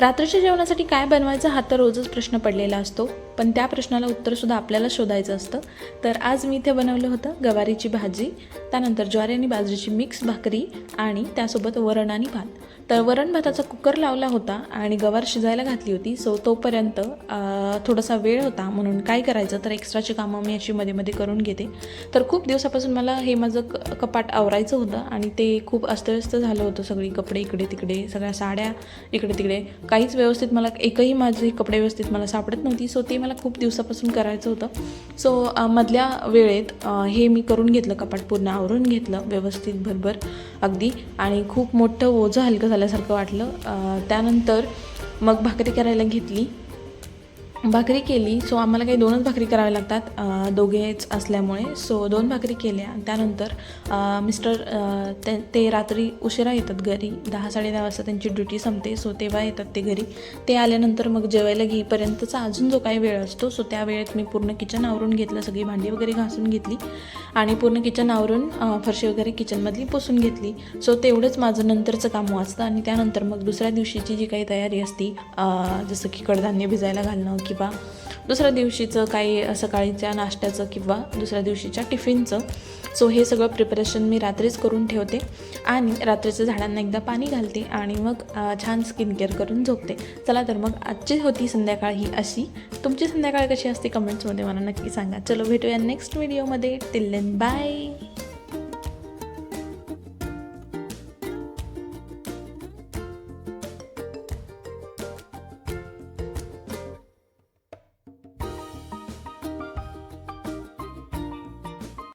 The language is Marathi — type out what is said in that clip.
रात्रीच्या जेवणासाठी काय बनवायचं हा तर रोजच प्रश्न पडलेला असतो, पण त्या प्रश्नाला उत्तरसुद्धा आपल्याला शोधायचं असतं. तर आज मी इथे बनवलं होतं गवारीची भाजी, त्यानंतर ज्वारी आणि बाजरीची मिक्स भाकरी आणि त्यासोबत वरण आणि भात. तर वरण भाताचा कुकर लावला होता आणि गवार शिजायला घातली होती. सो तोपर्यंत थोडासा वेळ होता, म्हणून काय करायचं तर एक्स्ट्राची कामं मी अशी मध्ये मध्ये करून घेते. तर खूप दिवसापासून मला हे माझं कपाट आवरायचं होतं आणि ते खूप अस्तव्यस्त झालं होतं. सगळी कपडे इकडे तिकडे, सगळ्या साड्या इकडे तिकडे, काहीच व्यवस्थित मला एकही माझी कपडे व्यवस्थित मला सापडत नव्हती. सो ते मला खूप दिवसापासून करायचं होतं. सो मधल्या वेळेत हे मी करून घेतलं, कपाट पूर्ण आवरून घेतलं व्यवस्थित भरभर अगदी, आणि खूप मोठं ओझं हलकं झाल्यासारखं वाटलं. त्यानंतर मग भाकरी करायला घेतली, भाकरी केली. सो आम्हाला काही 2च भाकरी कराव्या लागतात दोघेच असल्यामुळे. सो 2 भाकरी केल्या. त्यानंतर मिस्टर ते रात्री उशिरा येतात घरी, 10-10:30 वाजता त्यांची ड्युटी संपते. सो तेव्हा येतात ते घरी. ते आल्यानंतर मग जेवायला घेईपर्यंतचा अजून जो काही वेळ असतो, सो त्या वेळेत मी पूर्ण किचन आवरून घेतलं, सगळी भांडी वगैरे घासून घेतली आणि पूर्ण किचन आवरून फरशी वगैरे किचनमधली पुसून घेतली. सो तेवढंच माझं नंतरचं काम वाचतं. आणि त्यानंतर मग दुसऱ्या दिवशीची जी काही तयारी असती, जसं की कडधान्य भिजायला घालणं किंवा दुसऱ्या दिवशीचं काही सकाळीच्या नाश्त्याचं किंवा दुसऱ्या दिवशीच्या टिफिनचं, सो हे सगळं प्रिपरेशन मी रात्रीच करून ठेवते आणि रात्रीच्या झाडांना एकदा पाणी घालते आणि मग छान स्किन केअर करून झोपते. चला तर मग आजची होती संध्याकाळ ही अशी. तुमची संध्याकाळ कशी असते कमेंट्समध्ये मला नक्की सांगा. चलो भेटूया नेक्स्ट व्हिडिओमध्ये. Till then bye.